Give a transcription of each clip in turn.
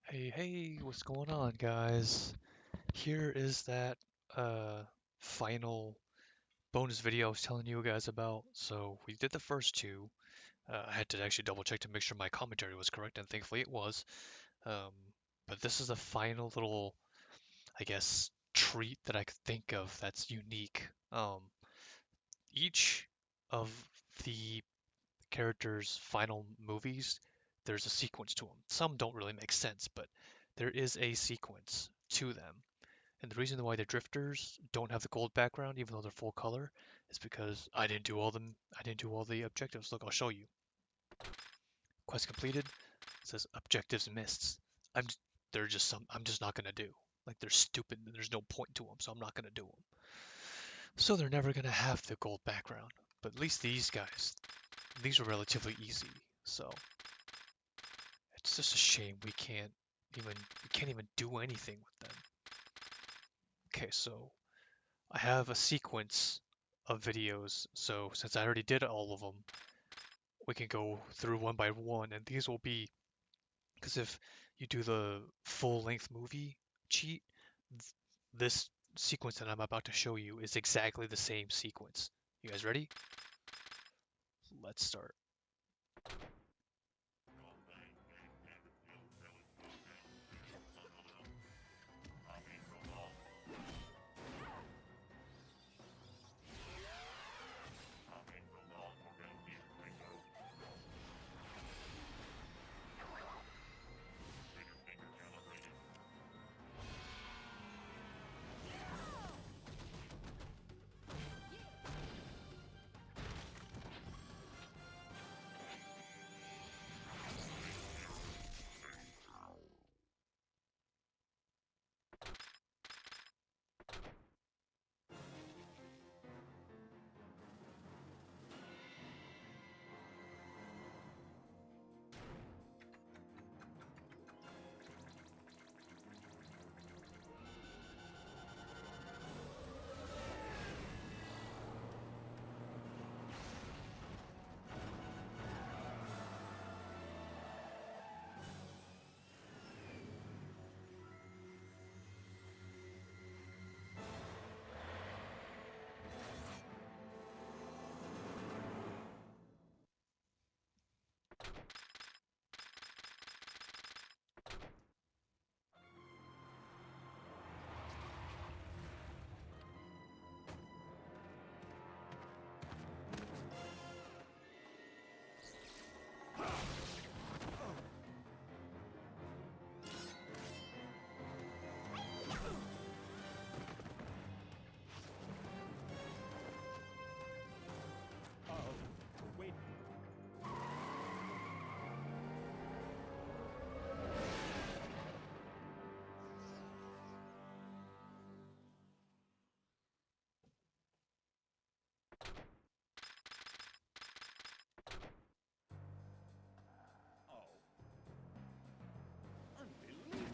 Hey, what's going on, guys? Here is that uh final bonus video I was telling you guys about. So we did the first two. I had to actually double check to make sure my commentary was correct, and thankfully it was. Um, but this is the final little, I guess, treat that I could think of that's unique. Each of the characters' final movies, there's a sequence to them. Some don't really make sense, but there is a sequence to them. And the reason why the drifters don't have the gold background, even though they're full color, is because I didn't do all the objectives. Look, I'll show you. Quest completed. It says objectives missed. I'm they're just some I'm just not gonna do. Like they're stupid. And there's no point to them, so I'm not gonna do them. So they're never gonna have the gold background. But at least these guys, these are relatively easy. So it's just a shame we can't even do anything with them. Okay, so I have a sequence of videos, so since I already did all of them, we can go through one by one, and these will be, because if you do the full-length movie cheat, this sequence that I'm about to show you is exactly the same sequence. You guys ready? Let's start. Wait. Oh, unbelievable.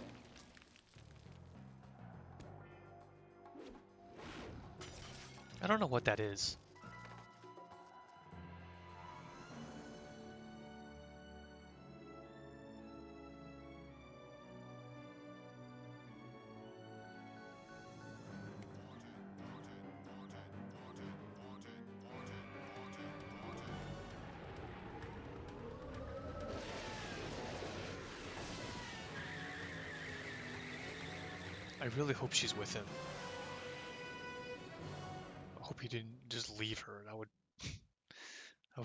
I don't know what that is. I really hope she's with him. I hope he didn't just leave her. I would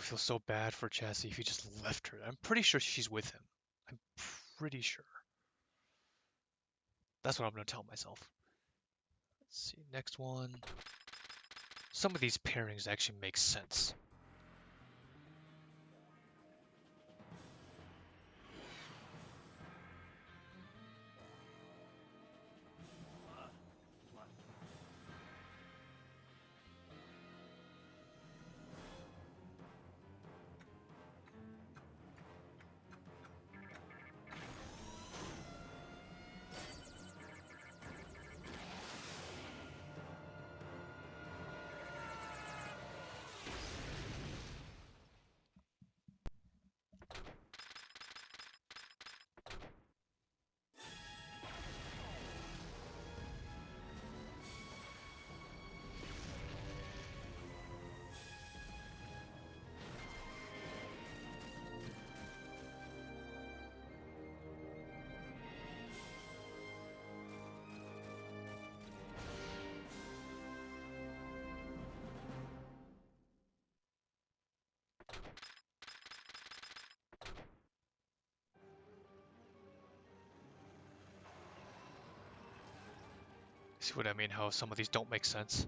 feel so bad for Chassis if he just left her. I'm pretty sure she's with him. I'm pretty sure. That's what I'm gonna tell myself. Let's see, next one. Some of these pairings actually make sense. What? See what I mean? How some of these don't make sense.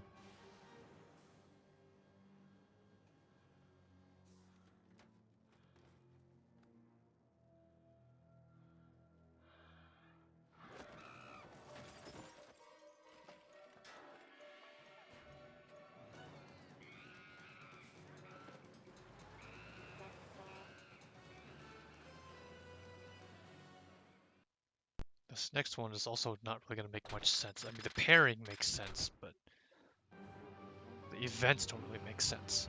This next one is also not really going to make much sense. I mean, the pairing makes sense, but the events don't really make sense.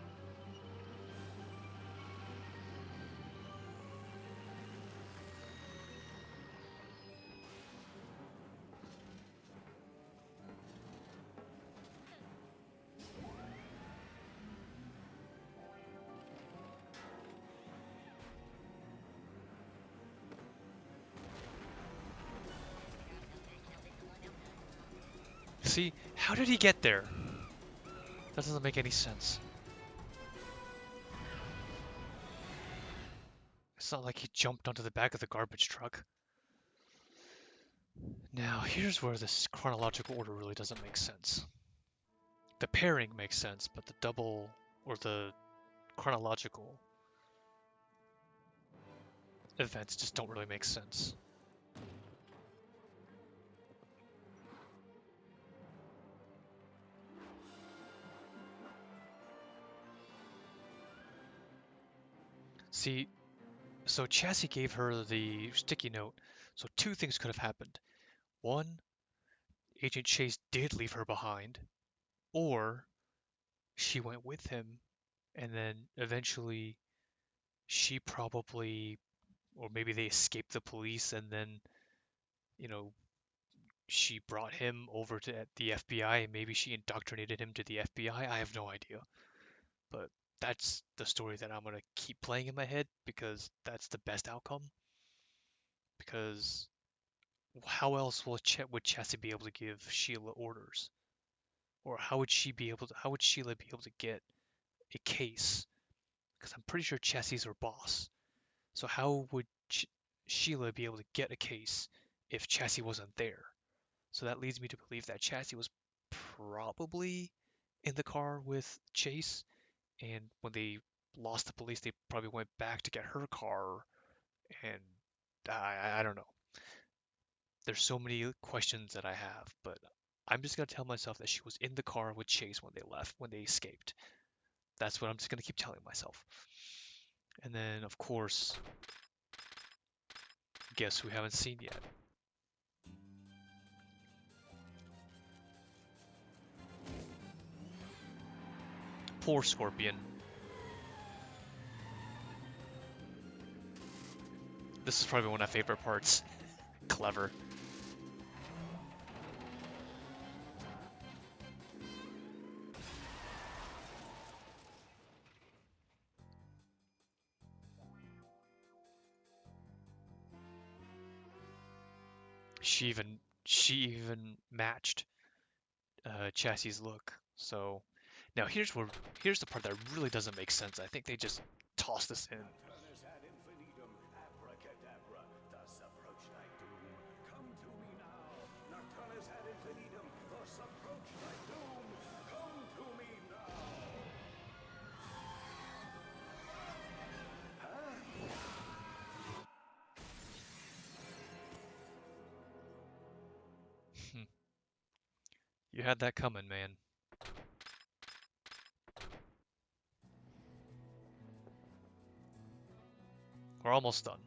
See, how did he get there? That doesn't make any sense. It's not like he jumped onto the back of the garbage truck. Now, here's where this chronological order really doesn't make sense. The pairing makes sense, but the double or the chronological events just don't really make sense. See, so Chassis gave her the sticky note, so two things could have happened. One, Agent Chase did leave her behind, or she went with him, and then eventually she probably, or maybe they escaped the police, and then, you know, she brought him over to the FBI, and maybe she indoctrinated him to the FBI. I have no idea. But that's the story that I'm gonna keep playing in my head because that's the best outcome. Because how else would Chassie be able to give Sheila orders? Or how would Sheila be able to get a case? Because I'm pretty sure Chassie's her boss. So how would Sheila be able to get a case if Chassie wasn't there? So that leads me to believe that Chassie was probably in the car with Chase, and when they lost the police, they probably went back to get her car, and I don't know. There's so many questions that I have, but I'm just gonna tell myself that she was in the car with Chase when they left, when they escaped. That's what I'm just gonna keep telling myself. And then, of course, guess who we haven't seen yet? Poor Scorpion. This is probably one of my favorite parts. Clever. She even matched Chassie's look. So now here's the part that really doesn't make sense. I think they just tossed this in. You had that coming, man. We're almost done.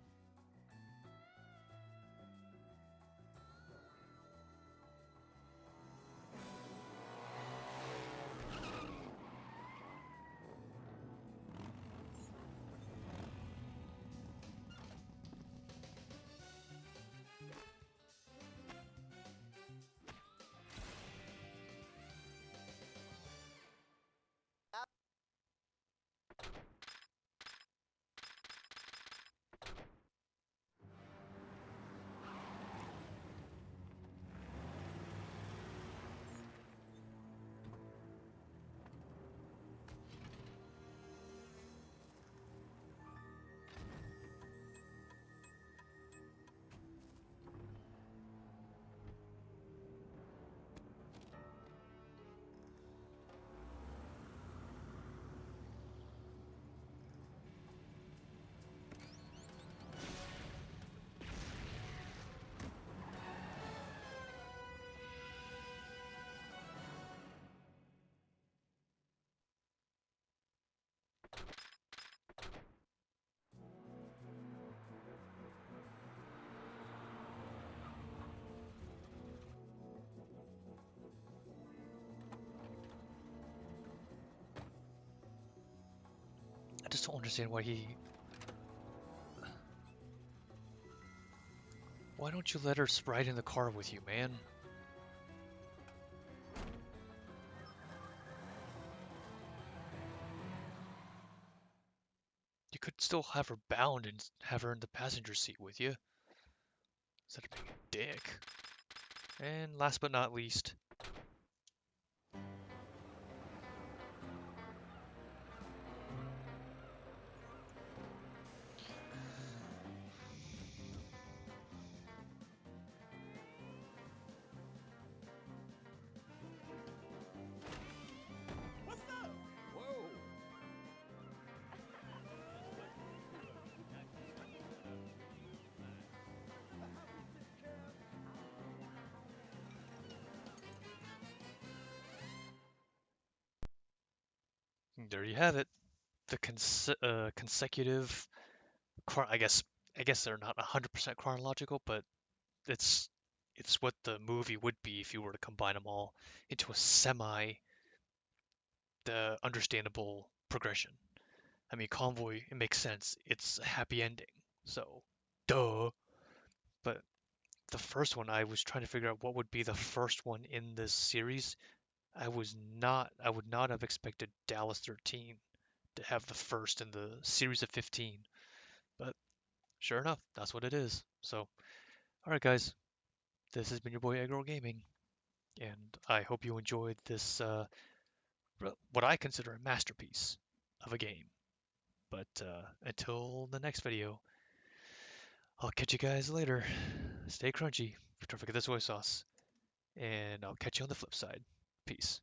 just don't understand why he... Why don't you let her ride in the car with you, man? You could still have her bound and have her in the passenger seat with you, instead of being a dick. And last but not least, there you have it. The consecutive, I guess they're not 100% chronological, but it's it's what the movie would be if you were to combine them all into a semi the understandable progression. I mean, Convoy, it makes sense. It's a happy ending. So, duh. But the first one, I was trying to figure out what would be the first one in this series. I would not have expected Dallas 13 to have the first in the series of 15. But sure enough, that's what it is. So, alright, guys, this has been your boy Eggroll Gaming, and I hope you enjoyed this, what I consider a masterpiece of a game. But until the next video, I'll catch you guys later. Stay crunchy. Don't forget the soy sauce. And I'll catch you on the flip side. Peace.